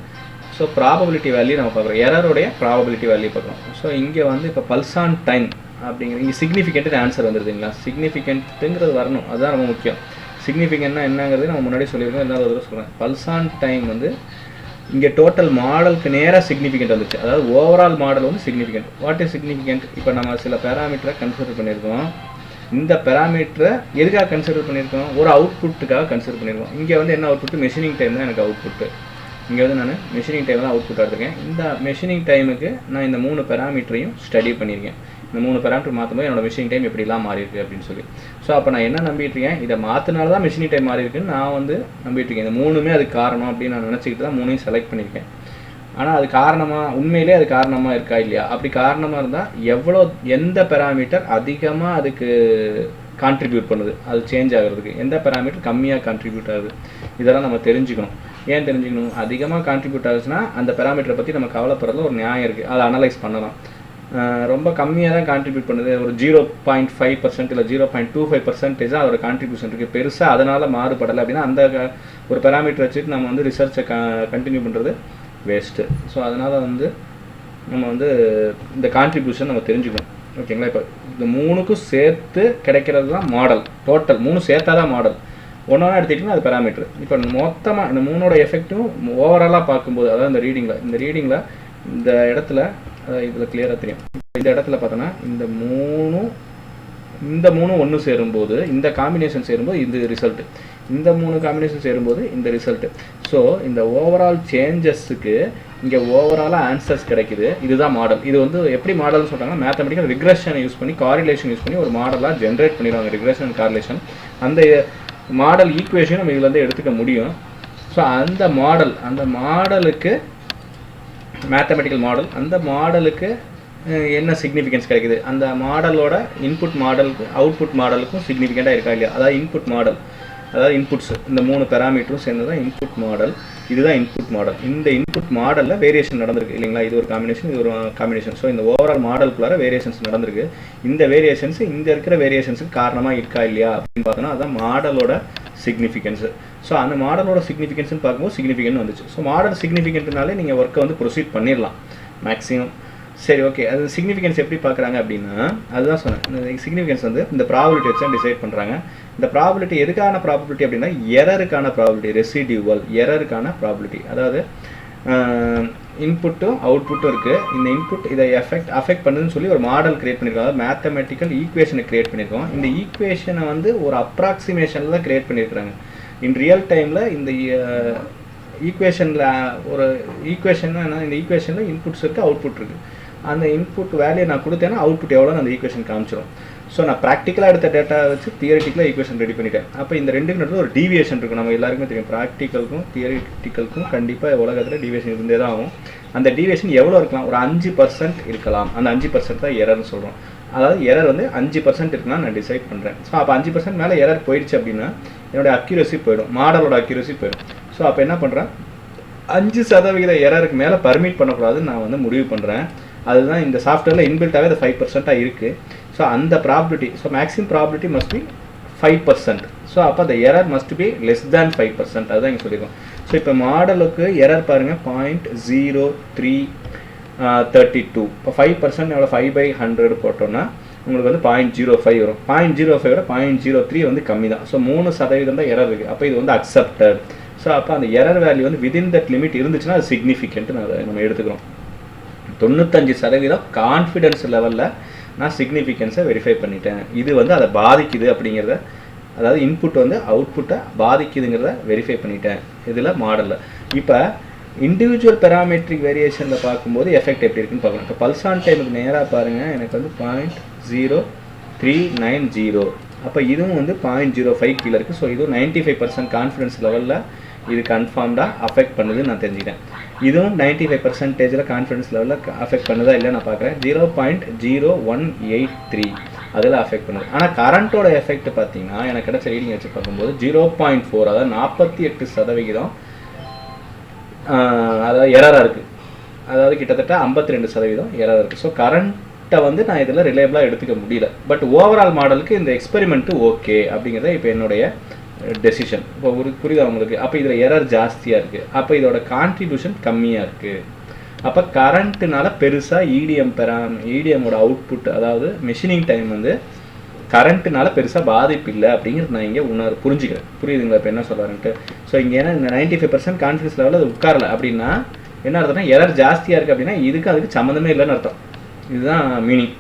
S1: ஸோ ப்ராபபிலிட்டி வேல்யூ நம்ம பார்க்குறோம், எரருடைய ப்ராபபிலிட்டி வேல்யூ பார்க்குறோம். ஸோ இங்கே வந்து இப்போ பல்ஸ் ஆன் டைம் அப்படிங்கிறது இங்கே சிக்னிஃபிகண்ட் ஆன்சர் வந்துடுதுங்களா. சிக்னிஃபிகண்ட்டுங்கிறது வரணும், அதுதான் ரொம்ப முக்கியம். சிக்னிஃபிகண்ட்னா என்னங்கிறது நம்ம முன்னாடி சொல்லியிருக்கோம், என்ன ஒரு சொல்கிறேன். பல்ஸ் ஆன் டைம் வந்து இங்கே டோட்டல் மாடலுக்கு நேராக சிக்னிஃபிகண்ட் வந்துச்சு, அதாவது ஓவரால் மாடல் வந்து சிக்னிஃபிகண்ட். What is significant? இப்போ நம்ம சில பேராமீட்டரை கன்சிடர் பண்ணியிருக்கோம். இந்த பேராமீட்டரை எதுக்காக கன்சிடர் பண்ணியிருக்கோம்? ஒரு அவுட்புட்டுக்காக கன்சிடர் பண்ணியிருக்கோம். இங்கே வந்து என்ன அவுட்புட்டு? மெஷினிங் டைம் தான் எனக்கு அவுட்புட்டு. இங்கே வந்து நான் மெஷினிங் டைம் தான் அவுட்புட்டாக எடுத்துருக்கேன். இந்த மெஷினிங் டைமுக்கு நான் இந்த 3 பேராமீட்டரையும் ஸ்டடி பண்ணியிருக்கேன். இந்த 3 பேராமீட்டர் மாற்றும்போது என்னோட மெஷினிங் டைம் எப்படிலாம் மாறி இருக்குது அப்படின்னு சொல்லி. ஸோ அப்போ நான் என்ன நம்பிட்டு இருக்கேன்? இதை மாற்றினால தான் மெஷினிங் டைம் மாறி இருக்குன்னு நான் வந்து நம்பிட்டு இருக்கேன். இந்த 3மே அதுக்கு காரணம் அப்படின்னு நான் நினச்சிக்கிட்டு தான் 3ஐயும் செலக்ட் பண்ணியிருக்கேன். ஆனால் அது காரணமாக, உண்மையிலே அது காரணமாக இருக்கா இல்லையா? அப்படி காரணமாக இருந்தால் எந்த பேராமீட்டர் அதிகமாக அதுக்கு கான்ட்ரிபியூட் பண்ணுது, அது சேஞ்ச் ஆகிறதுக்கு, எந்த பேராமீட்டர் கம்மியாக கான்ட்ரிபியூட் ஆகுது, இதெல்லாம் நம்ம தெரிஞ்சுக்கணும். ஏன் தெரிஞ்சுக்கணும்? அதிகமாக கான்ட்ரிபியூட் ஆகுதுன்னா அந்த பேராமீட்டரை பற்றி நம்ம கவலைப்படுறதுல ஒரு நியாயம் இருக்குது, அதை அனலைஸ் பண்ணலாம். ரொம்ப கம்மியாக தான் கான்ட்ரிபியூட் பண்ணுது, ஒரு 0.5% இல்லை 0.25% தான் அதோட கான்ட்ரிபியூஷன் இருக்குது, பெருசாக அதனால் மாறுபடலை அப்படின்னா அந்த ஒரு பேராமீட்டர் வச்சுட்டு நம்ம வந்து ரிசர்ச்சை கண்டினியூ பண்ணுறது வேஸ்ட்டு. ஸோ அதனால் வந்து நம்ம வந்து இந்த கான்ட்ரிபியூஷன் நம்ம தெரிஞ்சுக்கணும், ஓகேங்களா. இப்போ இந்த 3க்கும் சேர்த்து கிடைக்கிறது தான் மாடல். டோட்டல் 3 சேர்த்தா தான் மாடல். ஒன்றா எடுத்துக்கிட்டிங்கன்னா அது பேராமீட்டர். இப்போ மொத்தமாக இந்த 3ஓட எஃபெக்ட்டும் ஓவராலாக பார்க்கும்போது, அதாவது இந்த ரீடிங்கில் இந்த இடத்துல இதில் கிளியராக தெரியும். இந்த இடத்துல பார்த்தோன்னா இந்த மூணும் ஒன்று சேரும்போது, இந்த காம்பினேஷன் சேரும்போது இந்த ரிசல்ட்டு, இந்த 3 காம்பினேஷன் சேரும்போது இந்த ரிசல்ட்டு. ஸோ இந்த ஓவரால் சேஞ்சஸுக்கு இங்கே ஓவராலாக ஆன்சர்ஸ் கிடைக்குது. இதுதான் மாடல். இது வந்து எப்படி மாடல்னு சொல்கிறாங்கன்னா, மேத்தமெட்டிக்கல் ரிக்ரெஷனை யூஸ் பண்ணி, காரிலேஷன் யூஸ் பண்ணி ஒரு மாடலாக ஜென்ரேட் பண்ணிடுவாங்க. ரிக்ரெஷன் அண்ட் காரிலேஷன், அந்த மாடல் ஈக்குவேஷன் நம்ம இதில் வந்து எடுத்துக்க முடியும். ஸோ அந்த மாடலுக்கு மேத்தமெட்டிக்கல் மாடல், அந்த மாடலுக்கு என்ன சிக்னிஃபிகன்ஸ் கிடைக்குது, அந்த மாடலோட இன்புட் மாடலுக்கு அவுட்புட் மாடலுக்கும் சிக்னிஃபிகண்ட்டாக இருக்கா இல்லையா. அதாவது இன்புட் மாடல், அதாவது இன்புட்ஸ், இந்த 3 பேராமீட்டரும் சேர்ந்து தான் இன்புட் மாடல். இதுதான் இன்புட் மாடல். இந்த இன்புட் மாடலில் வேரியேஷன் நடந்திருக்கு இல்லைங்களா. இது ஒரு காம்பினேஷன், இது ஒரு காம்பினேஷன். ஸோ இந்த ஓவரால் மாடலுக்குள்ளார வேரியேஷன்ஸ் நடந்திருக்கு. இந்த வேரியேஷன்ஸ் இந்த இருக்கிற வேரியேஷன்ஸுக்கு காரணமாக இருக்கா இல்லையா அப்படின்னு பார்த்தோன்னா அதான் மாடலோட சிக்னிஃபிகன்ஸு. ஸோ அந்த மாடலோட சிக்னிஃபிகன்ஸ்னு பார்க்கும்போது சிக்னிஃபிகன்ட் வந்துச்சு. ஸோ மாடல் சிக்னிஃபிகண்ட்னாலே நீங்கள் ஒர்க்கை வந்து ப்ரொசீட் பண்ணிடலாம் மேக்ஸிமம். சரி, ஓகே. அது சிக்னிஃபிகன்ஸ் எப்படி பார்க்குறாங்க அப்படின்னா, அதுதான் சொன்னேன், இந்த சிக்னிஃபிகன்ஸ் வந்து இந்த ப்ராபபிலிட்டி வச்சு தான் டிசைட் பண்ணுறாங்க. இந்த ப்ராபபிலிட்டி எதுக்கான ப்ராபபிலிட்டி அப்படின்னா எரருக்கான ப்ராபபிலிட்டி, ரெசிடியூவல் எரருக்கான ப்ராபபிலிட்டி. அதாவது இன்புட்டும் அவுட்புட்டும் இருக்குது. இந்த இன்புட் இதை அஃபெக்ட் பண்ணுதுன்னு சொல்லி ஒரு மாடல் கிரியேட் பண்ணியிருக்கோம், அதாவது மேத்தமெட்டிக்கல் ஈக்குவேஷனை கிரியேட் பண்ணியிருக்கோம். இந்த ஈக்குவேஷனை வந்து ஒரு அப்ராக்சிமேஷனில் தான் கிரியேட் பண்ணியிருக்கிறாங்க. இன் ரியல் டைமில் இந்த ஈக்குவேஷனில் ஒரு ஈக்குவேஷன்னா என்ன, இந்த ஈக்குவேஷனில் இன்புட்ஸ் இருக்குது, அவுட்புட் இருக்குது. அந்த இன்புட் வேல்யூ நான் கொடுத்தேன்னா அவுட்புட் எவ்வளோன்னு அந்த ஈக்குவேஷன் காமிச்சிடும். ஸோ நான் ப்ராக்டிக்கலாக எடுத்த டேட்டா வச்சு தியரிட்டிக்கலாக ஈக்குவேஷன் ரெடி பண்ணிட்டேன். அப்போ இந்த ரெண்டுக்கு நடுவில் ஒரு டீவியேஷன் இருக்கும். நம்ம எல்லாருக்குமே தெரியும், ப்ராக்டிக்கலுக்கும் தியரிட்டிக்கலுக்கும் கண்டிப்பாக உலகத்தில் டீவியேஷன் இருந்தே தான் ஆகும். அந்த டீவியேஷன் எவ்வளோ இருக்கலாம்? ஒரு 5% இருக்கலாம். அந்த 5% தான் எரர்னு சொல்கிறோம். அதாவது எரர் வந்து 5% இருக்குன்னா நான் டிசைட் பண்ணுறேன். ஸோ அப்போ 5% மேலே எரர் போயிடுச்சு அப்படின்னா என்னோடய அக்யூரசி போயிடும், மாடலோட அக்யூரசி போயிடும். ஸோ அப்போ என்ன பண்ணுறேன், 5% எரருக்கு மேலே பர்மிட் பண்ணக்கூடாதுன்னு நான் வந்து முடிவு பண்ணுறேன். அதுதான் இந்த சாஃப்ட்வேரில் இன்பில்ட்டாகவே அது 5% இருக்குது. ஸோ அந்த probability, so maximum probability must be 5%. So அப்போ அந்த error must be less than 5%. அதுதான் இங்கே சொல்லியிருக்கோம். ஸோ இப்போ மாடலுக்கு எரர் பாருங்கள் 0.0332. இப்போ 5% எவ்வளோ 5/100 போட்டோன்னா உங்களுக்கு வந்து 0.05 வரும். 0.05 விட 0.03 வந்து கம்மி தான். ஸோ 3% தான் எரர் இருக்குது. அப்போ இது வந்து அக்செப்டட். ஸோ அப்போ அந்த எரர் வேல்யூ வந்து விதின் தட் லிமிட் இருந்துச்சுன்னா அது சிக்னிஃபிகண்ட்டு நம்ம எடுத்துக்கிறோம். 95% கான்ஃபிடன்ஸ் லெவலில் நான் சிக்னிஃபிகன்ஸை வெரிஃபை பண்ணிட்டேன். இது வந்து அதை பாதிக்குது அப்படிங்கிறத, அதாவது இன்புட் வந்து அவுட்புட்டை பாதிக்குதுங்கிறத வெரிஃபை பண்ணிட்டேன் இதில் மாடலில். இப்போ இண்டிவிஜுவல் பெராமெட்ரிக் வேரியேஷனில் பார்க்கும்போது எஃபெக்ட் எப்படி இருக்குன்னு பார்க்கணும். இப்போ பல்ஸ் ஆன் டைமுக்கு நேராக பாருங்கள், எனக்கு வந்து 0.0390. அப்போ இதுவும் வந்து 0.05 கீழே இருக்குது. ஸோ இதுவும் 95% கான்ஃபிடன்ஸ் லெவலில் இது கன்ஃபார்ம்டாக அஃபெக்ட் பண்ணுதுன்னு நான் தெரிஞ்சுக்கிட்டேன். இதுவும் 95% கான்ஃபிடன்ஸ் லெவலில் அஃபெக்ட் பண்ணுதா இல்லை நான் பார்க்குறேன். 0.0183 அதில் அஃபெக்ட் பண்ணுது. ஆனால் கரண்ட்டோட எஃபெக்ட் பார்த்தீங்கன்னா எனக்கு கிடைச்ச ரீடிங் வச்சு பார்க்கும்போது 0.4, அதாவது 48% அதாவது எரராக இருக்குது. அதாவது கிட்டத்தட்ட 52% எரராக இருக்குது. ஸோ கரண்ட்டை வந்து நான் இதில் ரிலேபிளாக எடுத்துக்க முடியல. பட் ஓவரால் மாடலுக்கு இந்த எக்ஸ்பெரிமெண்ட்டு ஓகே அப்படிங்கிறத இப்போ என்னுடைய டெசிஷன். இப்போ ஒரு புரியுதா உங்களுக்கு? அப்போ இதில் எரர் ஜாஸ்தியாக இருக்குது. அப்போ இதோட கான்ட்ரிபியூஷன் கம்மியாக இருக்குது. அப்போ கரண்ட்டுனால பெருசாக இடிஎம்மோட அவுட்புட், அதாவது மெஷினிங் டைம் வந்து கரண்ட்டுனால பெருசாக பாதிப்பு இல்லை அப்படிங்கிறது நான் இங்கே புரிஞ்சுக்கிறேன். புரியுதுங்களா இப்போ என்ன சொல்கிறாருன்ட்டு? ஸோ இங்கே ஏன்னா இந்த 95% கான்ஃபிடன்ஸ் லெவலில் அது உட்காரல அப்படின்னா என்ன அர்த்தம்னா எரர் ஜாஸ்தியாக இருக்குது அப்படின்னா அதுக்கு சம்மந்தமே இல்லைன்னு அர்த்தம். இதுதான் மீனிங்.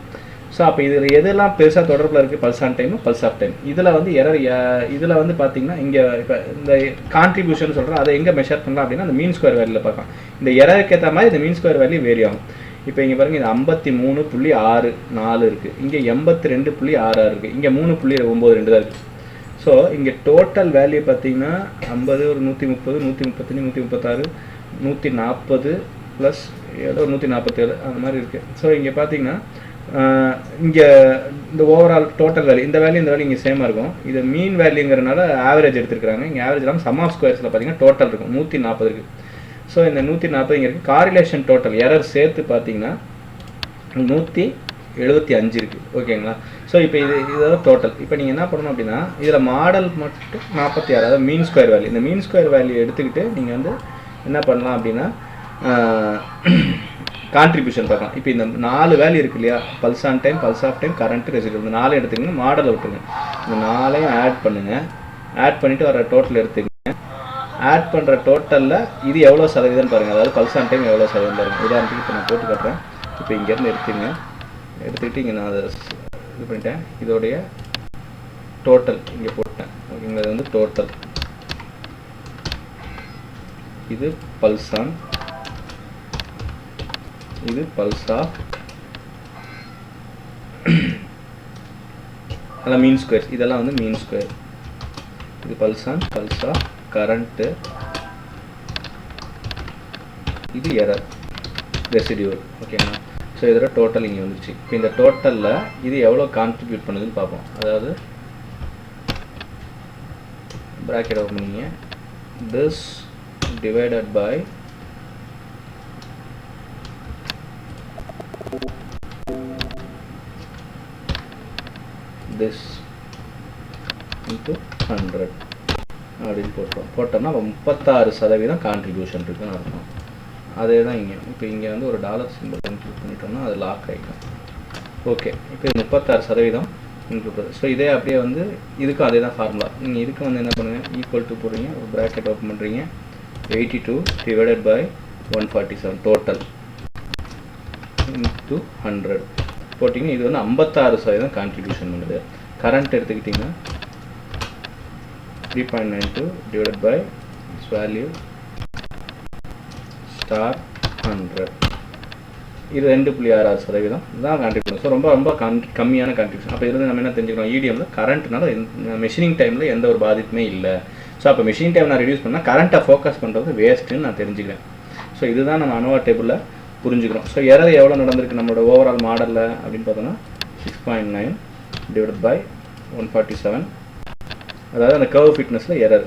S1: ஸோ அப்போ இதில் எதெல்லாம் பெருசாக தொடர்பில் இருக்குது, pulse on time, pulse off time. இதில் வந்து எரர், இதில் வந்து பார்த்தீங்கன்னா இங்கே இப்போ இந்த கான்ட்ரிபியூஷன் சொல்கிறோம், அதை எங்கே மெஷர் பண்ணலாம் அப்படின்னா அந்த மீன் ஸ்கொயர் வேல்யூவில் பார்க்கலாம். இந்த எரருக்கு ஏற்ற மாதிரி இந்த மீன் ஸ்கொயர் வேல்யூ வேரி ஆகும். இப்போ இங்கே பாருங்கள், இது 53.64 இருக்குது, இங்கே 82.66 இருக்குது, இங்கே 3.92 தான் இருக்குது. ஸோ இங்கே டோட்டல் வேல்யூ பார்த்தீங்கன்னா 50, ஒரு 130, 135, 136, 140 ப்ளஸ் ஏதோ 147 அந்த மாதிரி இருக்குது. ஸோ இங்கே பார்த்தீங்கன்னா இங்கே இந்த ஓவரால் டோட்டல் வேல்யூ, இந்த வேல்யூ இங்கே சேமாக இருக்கும். இது மீன் வேல்யூங்கிறனால ஆவரேஜ் எடுத்துருக்காங்க. இங்கே ஆவரேஜ் இல்லாமல் சம் ஆஃப் ஸ்கொயர்ஸில் பார்த்தீங்கன்னா டோட்டல் இருக்கும் 140 இருக்குது. ஸோ இந்த 140 இங்கே இருக்குது. காரிலேஷன் டோட்டல் எரர் சேர்த்து பார்த்தீங்கன்னா 175 இருக்குது. ஓகேங்களா? ஸோ இப்போ இதோட டோட்டல். இப்போ நீங்கள் என்ன பண்ணணும் அப்படின்னா இதில் மாடல் மட்டும் 46, அதாவது மீன் ஸ்கொயர் வேல்யூ. இந்த மீன் ஸ்கொயர் வேல்யூ எடுத்துக்கிட்டு நீங்கள் வந்து என்ன பண்ணலாம் அப்படின்னா கான்ட்ரிபியூஷன் பார்க்கலாம். இப்போ இந்த 4 வேல்யூ இருக்கு இல்லையா, pulse on time, pulse off time, current, residual, இந்த 4 எடுத்துக்கங்க, மாடலை விட்டுருங்க. இந்த 4ஐயும் ஆட் பண்ணுங்கள். ஆட் பண்ணிவிட்டு வர டோட்டல் எடுத்துக்கங்க. ஆட் பண்ணுற டோட்டலில் இது எவ்வளோ சதவீதம் பாருங்கள், அதாவது பல்ஸ் ஆன் டைம் எவ்வளோ சதவீதம் பாருங்கள். உதாரணத்துக்கு இப்போ நான் போட்டு காட்டுறேன். இப்போ இங்கேருந்து எடுத்துக்கிட்டு இங்கே நான் அதை இது பண்ணிட்டேன். இதோடைய டோட்டல் இங்கே போட்டேன். ஓகேங்களா? இது வந்து டோட்டல். இது பல்ஸ் ஆன், இது பல்ஸ் ஆஃப், அதெல்லாம் மீன் ஸ்கொயர். இதெல்லாம் வந்து மீன் ஸ்கொயர். இது pulse on, pulse off, current, இது எரர், ரெசிடியூவல். ஓகேங்களா? ஸோ இதோட டோட்டல் இங்கே வந்துச்சு. இப்போ இந்த டோட்டலில் இது எவ்வளோ கான்ட்ரிபியூட் பண்ணுதுன்னு பார்ப்போம். அதாவது ப்ராக்கெட் ஓப்பன் பண்ணிங்க, this divided by this into 100 அப்படின்னு போட்டோம்னா 36% கான்ட்ரிபியூஷன் இருக்குன்னு அர்த்தம். அதே தான் இங்கே. இப்போ இங்கே வந்து ஒரு டாலர் சிம்பிள் இன்க்ளூட் பண்ணிட்டோம்னா அது லாக் ஆகிடும். ஓகே, இப்போ 36% இன்க்ளூட். ஸோ இதே அப்படியே வந்து இதுக்கும் அதே தான் ஃபார்முலா. நீங்கள் இதுக்கு வந்து என்ன பண்ணுங்கள், ஈக்குவல் டு போடுறீங்க, ஒரு ப்ராக்கெட் ஓப்பன் பண்ணுறீங்க, 82 divided by 147 டோட்டல் into 100 போட்டிங்கன்னா இது வந்து 56% கான்ட்ரிபியூஷன் பண்ணுது. கரண்ட் எடுத்துக்கிட்டிங்கன்னா 3.92 divided by this value star 100. இது 2.66% தான் கான்ட்ரிபியூஷன். ஸோ ரொம்ப ரொம்ப கம்மியான கான்ட்ரிபியூஷன். அப்போ இதில் நம்ம என்ன தெரிஞ்சுக்கணும், இடிஎம்மில் கரண்ட்னால மெஷினிங் டைமில் எந்த ஒரு பாதிப்புமே இல்லை. ஸோ அப்போ மெஷினிங் டைம் நான் ரெடியூஸ் பண்ணால் கரண்ட்டை ஃபோக்கஸ் பண்ணுறது வேஸ்ட்டுன்னு நான் தெரிஞ்சுக்கிறேன். ஸோ இதுதான் நம்ம அனோவா டேபிளில் புரிஞ்சுக்கிறோம். ஸோ எரர் எவ்வளோ நடந்திருக்கு நம்மளோட ஓவரால் மாடலில் அப்படின்னு பார்த்தோன்னா 6.9 divided by 147. அதாவது அந்த கர்வ் ஃபிட்னஸில் எரர்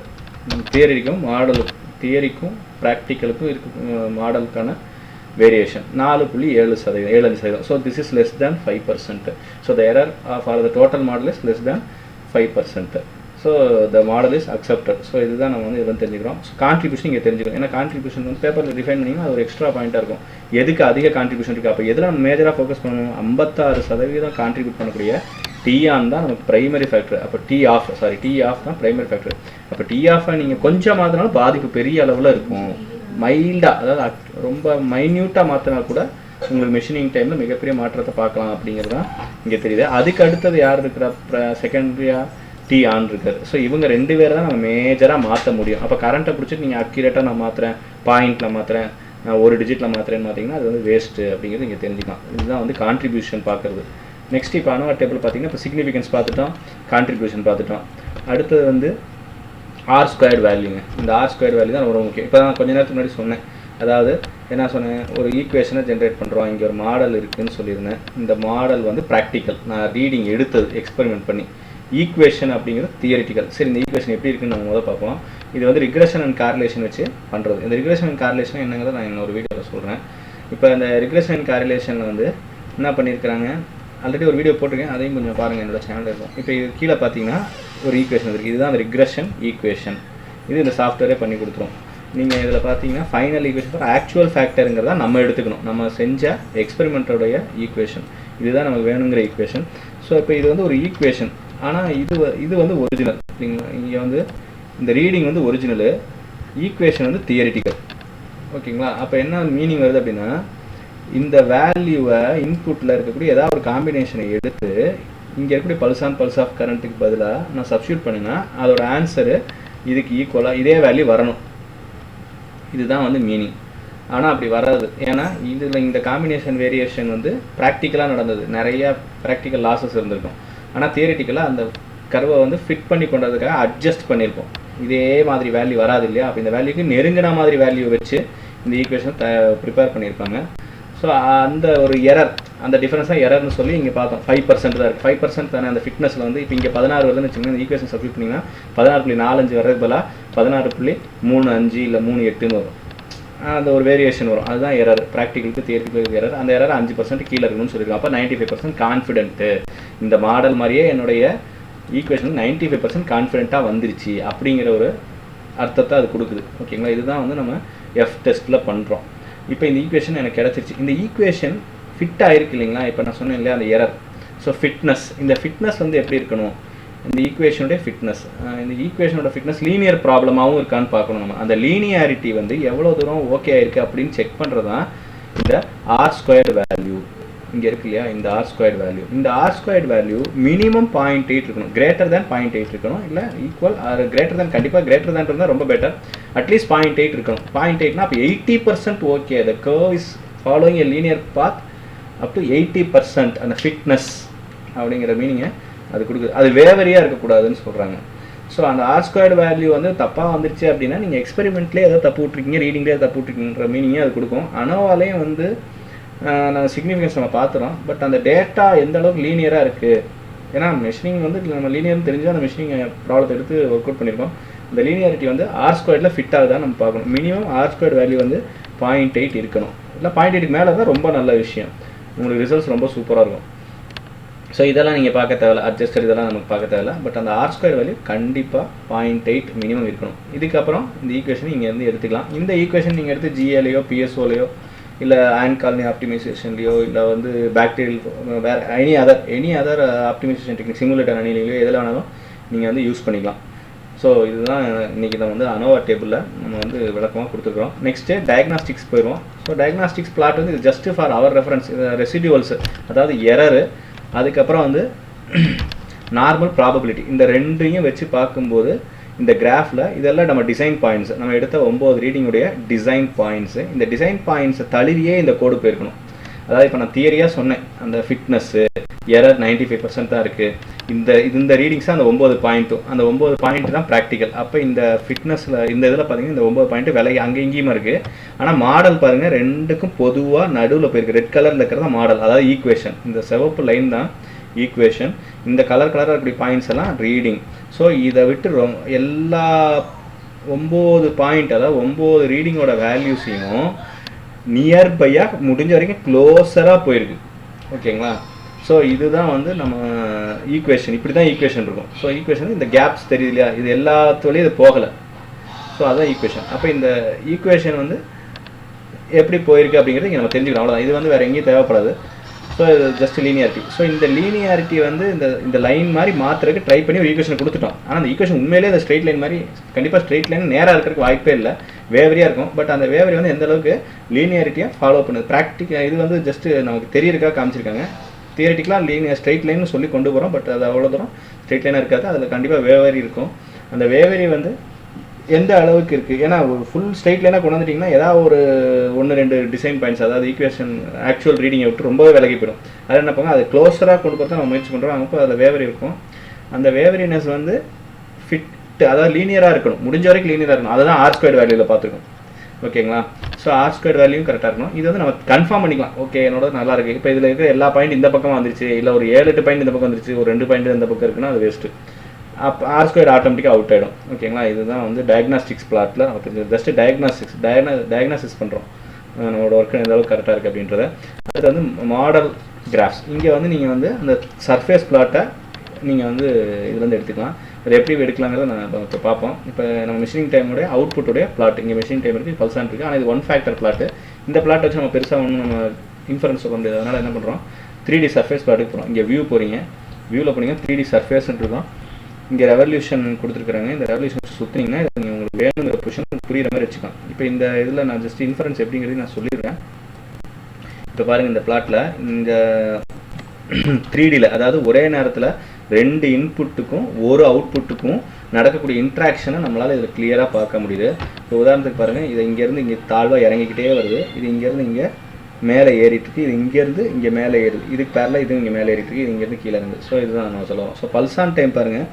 S1: தியரிக்கும் ப்ராக்டிக்கலுக்கும் இருக்கு மாடலுக்கான variation 4.7%. So this is less than 5%. So the error for the total model is less than 5%. So the model is accepted. So இதுதான் நம்ம வந்து இதெல்லாம் தெரிஞ்சுக்கிறோம். ஸோ கான்ட்ரிபியூஷன் இங்கே தெரிஞ்சுக்கணும். ஏன்னா கான்ட்ரிபியூஷன் வந்து பேப்பரில் டிஃபைன் பண்ணிங்கன்னா அது ஒரு எக்ஸ்ட்ரா பாயிண்ட்டாக இருக்கும். எதுக்கு அதிக கான்ட்ரிபியூஷன் இருக்குது, அப்போ எதில் நம்ம மேஜராக ஃபோக்கஸ் பண்ணணும், 56% கான்ட்ரிபியூட் பண்ணக்கூடிய T-on தான் நமக்கு ப்ரைமரி ஃபேக்டர். அப்போ T-off தான் ப்ரைமரி ஃபேக்டர். அப்போ T-off நீங்கள் கொஞ்சம் மாற்றினாலும் பாதிப்பு பெரிய அளவில் இருக்கும். மைல்டாக, அதாவது ரொம்ப மைன்யூட்டாக மாற்றினா கூட உங்களுக்கு மெஷினிங் டைமில் மிகப்பெரிய மாற்றத்தை பார்க்கலாம் அப்படிங்கிறது தான் இங்கே தெரியுது. அதுக்கு அடுத்தது யார் இருக்கிற செகண்டரியாக T-on இருக்காரு. ஸோ இவங்க 2 பேரை தான் நம்ம மேஜராக மாற்ற முடியும். அப்போ கரண்ட்டை பிடிச்சிட்டு நீங்கள் அக்யூரேட்டாக நான் மாற்றுறேன், பாயிண்டில் மாற்றுறேன், ஒரு டிஜிட்டில் மாற்றுறேன்னு பார்த்தீங்கன்னா அது வந்து வேஸ்ட்டு அப்படிங்கிறது இங்கே தெரிஞ்சுக்கலாம். இதுதான் வந்து கான்ட்ரிபியூஷன் பார்க்குறது. நெக்ஸ்ட் இப்போ அனோவா டேபிள் பார்த்தீங்கன்னா இப்போ சிக்னிஃபிகன்ஸ் பார்த்துட்டோம், கான்ட்ரிபியூஷன் பார்த்துட்டோம். அடுத்தது வந்து R² வேல்யூங்க. இந்த R² வேல்யூ தான் ரொம்ப முக்கியம். இப்போ நான் கொஞ்ச நேரத்துக்கு முன்னாடி சொன்னேன், அதாவது என்ன சொன்னேன், ஒரு ஈக்குவேஷனை ஜென்ரேட் பண்ணுறோம், இங்கே ஒரு மாடல் இருக்குதுன்னு சொல்லியிருந்தேன். இந்த மாடல் வந்து ப்ராக்டிக்கல், நான் ரீடிங் எடுத்தது எக்ஸ்பெரிமெண்ட் பண்ணி. ஈக்குவேஷன் அப்படிங்கிறது தியரிட்டிக்கல். சரி, இந்த ஈக்குவேஷன் எப்படி இருக்குன்னு நம்ம முதல் பார்ப்போம். இது வந்து ரிக்ரெஷன் அண்ட் காரிலேஷன் வச்சு பண்ணுறது. இந்த ரிக்ரெஷன் அண்ட் காரிலேஷன் என்னங்கிறத நான் இன்னொரு வீடியோவில் சொல்கிறேன். இப்போ இந்த ரிக்ரெஷன் அண்ட் காரிலேஷனில் வந்து என்ன பண்ணியிருக்கிறாங்க, ஆல்ரெடி ஒரு வீடியோ போட்டிருக்கேன், அதையும் கொஞ்சம் பாருங்கள், என்னோட சேனலில் இருக்கும். இப்போ இது கீழே பார்த்தீங்கன்னா ஒரு ஈக்குவேஷன் இருக்குது. இதுதான் அந்த ரிக்ரெஷன் ஈக்குவேஷன். இது இந்த சாஃப்ட்வேரே பண்ணி கொடுத்துரும். நீங்கள் இதில் பார்த்தீங்கன்னா ஃபைனல் ஈக்குவேஷன் ஃபார் ஆக்சுவல் ஃபேக்டருங்கிறத நம்ம எடுத்துக்கணும். நம்ம செஞ்ச எக்ஸ்பெரிமெண்ட்டோடைய ஈக்குவேஷன் இதுதான் நமக்கு வேணுங்கிற ஈக்குவேஷன். ஸோ இப்போ இது வந்து ஒரு ஈக்குவேஷன், ஆனால் இது வந்து ஒரிஜினல். இல்லைங்களா, இங்கே வந்து இந்த ரீடிங் வந்து ஒரிஜினலு, ஈக்குவேஷன் வந்து தியரிட்டிக்கல். ஓகேங்களா, அப்போ என்ன மீனிங் வருது அப்படின்னா, இந்த வேல்யூவை இன்புட்டில் இருக்கக்கூடிய ஏதாவது ஒரு காம்பினேஷனை எடுத்து இங்கே இருக்கக்கூடிய பல்ஸ் ஆஃப் கரண்ட்டுக்கு பதிலாக நான் சப்ஸ்டியூட் பண்ணினா அதோட ஆன்சரு இதுக்கு ஈக்குவலாக இதே வேல்யூ வரணும். இதுதான் வந்து மீனிங். ஆனால் அப்படி வராது. ஏன்னா இதில் இந்த காம்பினேஷன் வேரியேஷன் வந்து ப்ராக்டிக்கலாக நடந்தது, நிறையா ப்ராக்டிக்கல் லாஸஸ் இருந்திருக்கும். ஆனால் தியரிட்டிக்கலாக அந்த கர்வை வந்து ஃபிட் பண்ணி கொண்டதுக்காக அட்ஜஸ்ட் பண்ணியிருப்போம். இதே மாதிரி வேல்யூ வராது இல்லையா, அப்போ இந்த வேல்யூக்கு நெருங்கின மாதிரி வேல்யூ வச்சு இந்த ஈக்குவேஷன் ப்ரிப்பேர் பண்ணியிருப்பாங்க. ஸோ அந்த ஒரு எரர், அந்த டிஃபரன்ஸ் தான் எரர்னு சொல்லி இங்கே பார்த்தோம். 5% தான் இருக்குது. 5% தானே அந்த ஃபிட்னஸில் வந்து. இப்போ இங்கே 16 வருதுன்னு வச்சுக்கோங்க, இந்த ஈக்குவேஷன் சப்ஸ்டியூட் பண்ணிங்கன்னா 16.45 வர்றது பதிலாக 16.35 இல்லை 38ன்னு வரும். அந்த ஒரு வேரியேஷன் வரும். அதுதான் எரர். ப்ராக்டிக்கலுக்கு தியரிட்டிக்கலுக்கு எரர். அந்த எரர் 5% கீழே இருக்கணும்னு சொல்லியிருக்கோம். அப்போ 95% கான்ஃபிடென்ட்டு, இந்த மாடல் மாதிரியே என்னுடைய ஈக்குவேஷன் 95% கான்ஃபிடென்ட்டாக வந்துருச்சு அப்படிங்கிற ஒரு அர்த்தத்தை அது கொடுக்குது. ஓகேங்களா, இதுதான் வந்து நம்ம எஃப் டெஸ்ட்டில் பண்ணுறோம். இப்போ இந்த ஈக்குவேஷன் எனக்கு கிடச்சிருச்சு. இந்த ஈக்குவேஷன் ஃபிட் ஆகிருக்கு இல்லைங்களா, இப்போ நான் சொன்னேன் இல்லையா அந்த எரர். ஸோ ஃபிட்னஸ், இந்த ஃபிட்னஸ் வந்து எப்படி இருக்கணும், இந்த ஈக்குவேஷனுடைய ஃபிட்னஸ், இந்த ஈக்குவேஷனோட ஃபிட்னஸ் லீனியர் ப்ராப்ளமாகவும் இருக்கான்னு பார்க்கணும். நம்ம அந்த லீனியாரிட்டி வந்து எவ்வளோ தூரம் ஓகே ஆயிருக்கு அப்படின்னு செக் பண்ணுறது தான் இந்த R² வேல்யூ. இங்கே இருக்கு இல்லையா இந்த R² வேல்யூ. இந்த R² வேல்யூ மினிமம் 0.8 இருக்கணும், கிரேட்டர் தேன் 0.8 இருக்கணும், இல்லை ஈக்குவல் ஆர் கிரேட்டர் தேன், கண்டிப்பாக கிரேட்டர் தேன் இருந்தால் ரொம்ப பெட்டர். அட்லீஸ்ட் 0.8 இருக்கணும். 0.8னா அப்போ 80% okay, the curve is following a linear path up to 80%. அந்த ஃபிட்னஸ் அப்படிங்கிற மீனிங்கை அது கொடுக்குது. அது வேவரியாக இருக்கக்கூடாதுன்னு சொல்கிறாங்க. ஸோ அந்த R² வேல்யூ வந்து தப்பாக வந்துருச்சு அப்படின்னா நீங்கள் எக்ஸ்பெரிமெண்ட்லேயே ஏதோ தப்பு விட்ருக்கீங்க, ரீடிங்லேயே தப்பு விட்ருக்கீங்கிற மீனிங்கே அது கொடுக்கும். அனோவாலையும் வந்து நான் சிக்னிஃபிகன்ஸ் நம்ம பார்த்துறோம். பட் அந்த டேட்டா எந்த அளவுக்கு லீனியராக இருக்குது, ஏன்னா மெஷினிங் வந்து நம்ம லீனியர்னு தெரிஞ்சால் அந்த மெஷினிங் ப்ராப்ளத்தை எடுத்து ஒர்க் அவுட் பண்ணியிருக்கோம். இந்த லீனியாரிட்டி வந்து R² ஃபிட் ஆகுதான்னு நம்ம பார்க்கணும். மினிமம் R² வேல்யூ வந்து 0.8 இருக்கணும். இல்லை 0.8க்கு மேலே தான் ரொம்ப நல்ல விஷயம், உங்களுக்கு ரிசல்ட்ஸ் ரொம்ப சூப்பராக இருக்கும். ஸோ இதெல்லாம் நீங்கள் பார்க்க தேவையில்ல, அட்ஜஸ்டர் இதெல்லாம் நமக்கு பார்க்க தேவையில்ல. பட் அந்த R² வேல்யூ கண்டிப்பாக 0.8 மினிமம் இருக்கணும். இதுக்கப்புறம் இந்த ஈக்குவேஷன் இங்கேருந்து எடுத்துக்கலாம். இந்த ஈக்குவேஷன் நீங்கள் எடுத்து GAலையோ PSOலையோ இல்லை ஆண்ட் காலனி ஆப்டிமைசேஷன்லையோ இல்லை வந்து பாக்டீரியல் வேறு any other optimization technique, simulator அணிலையோ எதில் வேணாலும் நீங்கள் வந்து யூஸ் பண்ணிக்கலாம். ஸோ இதுதான் இன்றைக்கி நம்ம வந்து அனோவா டேபிளில் நம்ம வந்து விளக்கமாக கொடுத்துருக்குறோம். நெக்ஸ்ட்டு டயக்னாஸ்டிக்ஸ் போயிடுவோம். ஸோ டயக்னாஸ்டிக்ஸ் பிளாட் வந்து இது ஜஸ்ட் ஃபார் அவர் ரெஃபரன்ஸ். ரெசிடியூவல்ஸ், அதாவது எரரு, அதுக்கப்புறம் வந்து நார்மல் ப்ராபபிலிட்டி, இந்த ரெண்டையும் வச்சு பார்க்கும்போது இந்த கிராஃபில் இதெல்லாம் நம்ம டிசைன் பாயிண்ட்ஸ், நம்ம எடுத்த 9 ரீடிங்குடைய டிசைன் பாயிண்ட்ஸு. இந்த டிசைன் பாயிண்ட்ஸை தழுவியே இந்த கோடு போயிருக்கணும். அதாவது இப்போ நான் தியரியாக சொன்னேன், அந்த ஃபிட்னஸ்ஸு எரர் 95% தான் இருக்குது. இந்த ரீடிங்ஸாக அந்த 9 பாயிண்ட்டும், அந்த 9 பாயிண்ட் தான் ப்ராக்டிக்கல். அப்போ இந்த ஃபிட்னஸில் இந்த இதில் பார்த்தீங்கன்னா இந்த 9 பாயிண்ட்டு விலை அங்கே இங்கேயுமா இருக்குது. ஆனால் மாடல் பாருங்கள், ரெண்டுக்கும் பொதுவாக நடுவில் போயிருக்கு. ரெட் கலரில் இருக்கிறதா மாடல், அதாவது ஈக்குவேஷன். இந்த சிவப்பு லைன் தான் ஈக்குவேஷன், இந்த கலராக இருக்கக்கூடிய பாயிண்ட்ஸ் எல்லாம் ரீடிங். ஸோ இதை விட்டு எல்லா 9 பாயிண்ட், அதாவது 9 ரீடிங்கோட வேல்யூஸையும் நியர்பையாக முடிஞ்ச வரைக்கும் க்ளோஸராக போயிருக்கு. ஓகேங்களா, ஸோ இதுதான் வந்து நம்ம ஈக்குவேஷன், இப்படி தான் ஈக்குவேஷன் இருக்கும். ஸோ ஈக்குவேஷன் இந்த கேப்ஸ் தெரியுது இல்லையா, இது எல்லாத்துலேயும் இது போகலை. ஸோ அதுதான் ஈக்குவேஷன். அப்போ இந்த ஈக்குவேஷன் வந்து எப்படி போயிருக்கு அப்படிங்கிறது இங்கே நம்ம தெரிஞ்சுக்கணும், அவ்வளோதான். இது வந்து வேறு எங்கேயும் தேவைப்படாது. ஸோ இது ஜஸ்ட் லீனியாரிட்டி. ஸோ இந்த லீனியாரிட்டி வந்து இந்த லைன் மாதிரி மாற்றுறதுக்கு ட்ரை பண்ணி ஒரு ஈக்குவேஷன் கொடுத்துட்டோம். ஆனால் அந்த ஈக்குவேஷன் உண்மையிலே அந்த ஸ்ட்ரெயிட் லைன் மாதிரி கண்டிப்பாக ஸ்ட்ரெயிட் லைன் நேராக இருக்கிறதுக்கு வாய்ப்பே இல்லை, வேவரியாக இருக்கும். பட் அந்த வேவரி வந்து எந்த அளவுக்கு லீனியாரிட்டியாக ஃபாலோ பண்ணுது ப்ராக்டிக்கல், இது வந்து ஜஸ்ட்டு நமக்கு தெரியறதுக்காக காமிச்சிருக்காங்க. தியரிட்டிக்கலாக ஸ்ட்ரெயிட் லைன் சொல்லி கொண்டு போகிறோம், பட் அது அவ்வளோ தூரம் ஸ்ட்ரெயிட் லைனாக இருக்காது, அதில் கண்டிப்பாக வேவரி இருக்கும். அந்த வேவரி வந்து எந்த அளவுக்கு இருக்குது, ஏன்னா ஒரு ஃபுல் ஸ்ட்ரெயிட் லைனாக கொண்டு வந்துட்டிங்கன்னா ஏதாவது ஒரு 1-2 டிசைன் பாயிண்ட்ஸ், அதாவது ஈக்குவேஷன் ஆக்சுவல் ரீடிங்கை விட்டு ரொம்பவே விலகி போயிடும். அது என்ன பண்ணுங்க, அது க்ளோஸராக கொண்டு போகிறத நம்ம முயற்சி பண்ணுறோம். அப்போ அதில் வேவரி இருக்கும். அந்த வேவரினஸ் வந்து ஃபிட், அதாவது லீனியராக இருக்கணும், முடிஞ்ச வரைக்கும் லீனியராக இருக்கணும். அதை தான் R² வேல்யூவில் பார்த்துருக்கோம். ஓகேங்களா? ஸோ R² வேல்யூவும் கரெக்டாக இருக்கணும். இது வந்து நம்ம கன்ஃபார்ம் பண்ணிக்கலாம், ஓகே என்னோட நல்லா இருக்குது. இப்போ இதில் இருக்கிற எல்லா பாயிண்ட் இந்த பக்கமாக வந்துருச்சு, இல்லை ஒரு 7-8 பாயிண்ட் இந்த பக்கம் வந்துருச்சு, ஒரு 2 பாயிண்ட் இந்த பக்கம் இருக்குன்னா அது வேஸ்ட்டு. அப்போ R² ஆட்டோமேட்டிக்காக அவுட் ஆகிடும். ஓகேங்களா? இதுதான் வந்து டயக்னாஸ்டிக்ஸ் பிளாட்டில் நமக்கு ஜஸ்ட் டயக்னாசிஸ் பண்ணுறோம், நம்மளோட ஒர்க்கு எந்த அளவுக்கு கரெக்டாக இருக்குது அப்படின்றத. அது வந்து மாடல் கிராஃப்ஸ். இங்கே வந்து நீங்கள் வந்து அந்த சர்ஃபேஸ் பிளாட்டை நீங்கள் வந்து இதுலேருந்து எடுத்துக்கலாம். அது எப்படி எடுக்கலாங்கிறத நான் இப்போ பார்ப்போம். இப்போ நம்ம மிஷினிங் டைமுடைய அவுட்புட்டுடைய பிளாட், இங்கே மிஷினிங் டைம் இருக்குது, பல்சான் இருக்குது. ஆனால் இது 1 ஃபேக்டர் பிளாட்டு. இந்த பிளாட் வச்சு நம்ம பெருசாக ஒன்றும் நம்ம இன்ஃபரன்ஸ் சொல்ல முடியாது. அதனால் என்ன பண்ணுறோம், 3D சர்ஃபேஸ் பிளாட்டுக்கு போகிறோம். இங்கே வியூ போகிறீங்க, வியூவில் போனீங்கன்னா 3D சர்ஃபேஸ்ன்னு இருக்கும். இங்கே ரெவல்யூஷன் கொடுத்துருக்குறாங்க. இந்த ரெவல்யூஷன் சுற்றினீங்கன்னா இது நீங்கள் உங்களுக்கு வேணுங்கிற பொசிஷன் புரிகிற மாதிரி வச்சுக்கலாம். இப்போ இந்த இதில் நான் ஜஸ்ட் இன்ஃபரன்ஸ் எப்படிங்கிறது நான் சொல்லிடுறேன். இப்போ பாருங்கள், இந்த பிளாட்டில் இந்த 3Dயில், அதாவது ஒரே நேரத்தில் 2 இன்புட்டுக்கும் 1 அவுட்புட்டுக்கும் நடக்கக்கூடிய இன்ட்ராக்ஷனை நம்மளால் இதில் கிளியராக பார்க்க முடியுது. இப்போ உதாரணத்துக்கு பாருங்கள், இதை இங்கேருந்து இங்கே தாழ்வாக இறங்கிக்கிட்டே வருது, இது இங்கேருந்து இங்கே மேலே ஏறிட்டுருக்கு, இது இங்கேருந்து இங்கே மேலே ஏறுது, இதுக்கு பேரில் இது இங்கே மேலே ஏறிட்டுருக்கு, இது இங்கேருந்து கீழே இருந்து. ஸோ இதுதான் நம்ம சொல்லுவோம். ஸோ பல்சான் டைம் பாருங்கள்,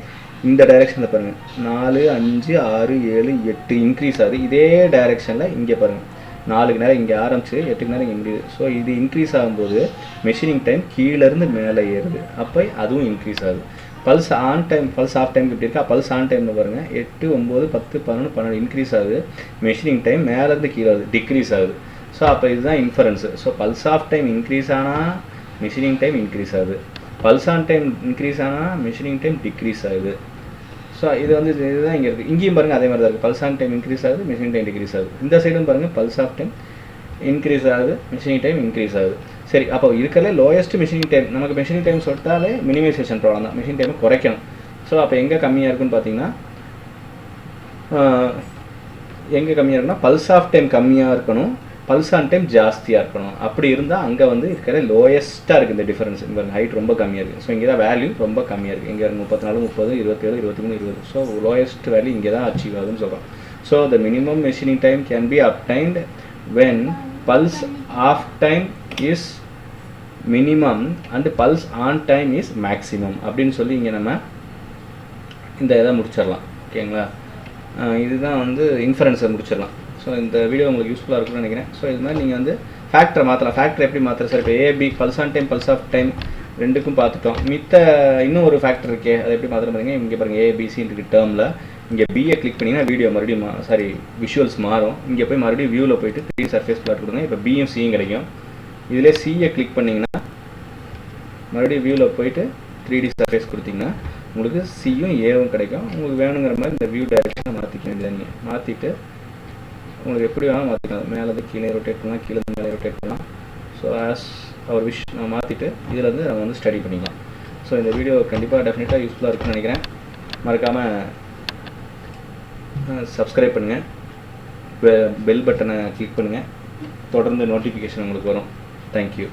S1: இந்த டைரெக்ஷனில் பாருங்கள் 4, 5, 6, 7, 8 இன்க்ரீஸ் ஆகுது. இதே டைரெக்ஷனில் இங்கே பாருங்கள் 4க்கு நேரம் இங்கே ஆரம்பிச்சு 8க்கு நேரம் இங்கே முடியுது. ஸோ இது இன்க்ரீஸ் ஆகும்போது மெஷினிங் டைம் கீழேருந்து மேலே ஏறுது, அப்போ அதுவும் இன்க்ரீஸ் ஆகுது. Pulse on time, pulse off time இப்படி இருக்கா, பல்ஸ் ஆன் டைமில் பாருங்கள் 8, 9, 10, 11, 12 இன்க்ரீஸ் ஆகுது. மெஷினிங் டைம் மேலேருந்து கீழே ஆகுது, டிக்ரீஸ் ஆகுது. ஸோ அப்போ இதுதான் inference. So pulse off time increase ஆனால் மெஷினிங் டைம் இன்க்ரீஸ் ஆகுது, பல்ஸ் ஆன் டைம் இன்க்ரீஸ் ஆனால் மெஷினிங் டைம் டிக்ரீஸ் ஆகுது. ஸோ இது வந்து இதுதான் இங்கே இருக்குது. இங்கேயும் பாருங்கள் அதே மாதிரி தான் இருக்குது, பல்ஸ் ஆன் டைம் இன்க்ரீஸ் ஆகுது, மெஷினிங் டைம் டிக்ரீஸ் ஆகுது. இந்த சைடும் பாருங்கள் பல்ஸ் ஆஃப் டைம் இன்க்ரீஸ் ஆகுது, மெஷினிங் டைம் இன்க்ரீஸ் ஆகுது. சரி, அப்போ இருக்கிறதுலே லோயஸ்ட் மெஷினிங் டைம், நமக்கு மெஷினிங் டைம் சொல்லிட்டாலே மினிமைசேஷன் ப்ராப்ளம் தான், மெஷினிங் டைமை குறைக்கணும். ஸோ அப்போ எங்கே கம்மியாக இருக்குன்னு பார்த்தீங்கன்னா, எங்கே கம்மியாக இருக்குன்னா பல்ஸ் ஆஃப் டைம் கம்மியாக இருக்கணும், பல்ஸ் ஆன் டைம் ஜாஸ்தியாக இருக்கணும். அப்படி இருந்தால் அங்கே வந்து இருக்கிற லோயஸ்ட்டாக இருக்குது இந்த டிஃபரன்ஸ். இங்கே ஹைட் ரொம்ப கம்மியாக இருக்குது. ஸோ இங்கே தான் வேல்யூ ரொம்ப கம்மியாக இருக்குது. இங்கே 34, 30, 27, 23, 20. ஸோ லோயஸ்ட் வேல்யூ இங்கே தான் அச்சீவ் ஆகுதுன்னு சொல்கிறோம். So the minimum machining time can be obtained when pulse off time is minimum and pulse on time is maximum அப்படின்னு சொல்லி இங்கே நம்ம இந்த இதை முடிச்சிடலாம். ஓகேங்களா? இதுதான் வந்து இன்ஃபரன்ஸை முடிச்சிடலாம். ஸோ இந்த வீடியோ உங்களுக்கு யூஸ்ஃபுல்லாக இருக்கும்னு நினைக்கிறேன். ஸோ இது மாதிரி நீங்கள் வந்து ஃபேக்டரை மாற்றலாம். ஃபேக்டர் எப்படி மாற்றுறது சார்? இப்போ AB pulse on time, pulse off time ரெண்டுக்கும் பார்த்துட்டோம். மித்த இன்னும் ஒரு ஃபேக்டர் இருக்கே, அதை எப்படி மாற்றுறது பாருங்க. இங்கே பாருங்கள், ஏபிசின்னு இருக்குது டேர்மில். இங்கே பிஏ கிளிக் பண்ணிங்கன்னா வீடியோ மறுபடியும் விஷுவல்ஸ் மாறும். இங்கே போய் மறுபடியும் வியூவில் போய்ட்டு 3D சர்ஃபேஸ் பிளாட் கொடுங்க. இப்போ பியும் சியும் கிடைக்கும். இதிலே சியை கிளிக் பண்ணிங்கன்னா மறுபடியும் வியூவில் போய்ட்டு 3D சர்ஃபேஸ் கொடுத்தீங்கன்னா உங்களுக்கு சியும் ஏவும் கிடைக்கும். உங்களுக்கு வேணுங்கிற மாதிரி இந்த வியூ டைரெக்ஷனை மாற்றிக்க வேண்டியது. நீங்கள் மாற்றிட்டு உங்களுக்கு எப்படி வேணாலும் மாற்றிக்கலாம். மேலே கீழே ரொட்டேட் பண்ணலாம், கீழே மேலே ரொட்டேட் பண்ணலாம். ஸோ ஆஸ் அவர் விஷ் நான் மாற்றிட்டு இதில் வந்து நம்ம வந்து ஸ்டடி பண்ணிக்கலாம். ஸோ இந்த வீடியோ கண்டிப்பாக டெஃபினட்டாக யூஸ்ஃபுல்லாக இருக்குன்னு நினைக்கிறேன். மறக்காமல் சப்ஸ்கிரைப் பண்ணுங்கள், பெல் பட்டனை கிளிக் பண்ணுங்கள், தொடர்ந்து நோட்டிஃபிகேஷன் உங்களுக்கு வரும். தேங்க்யூ.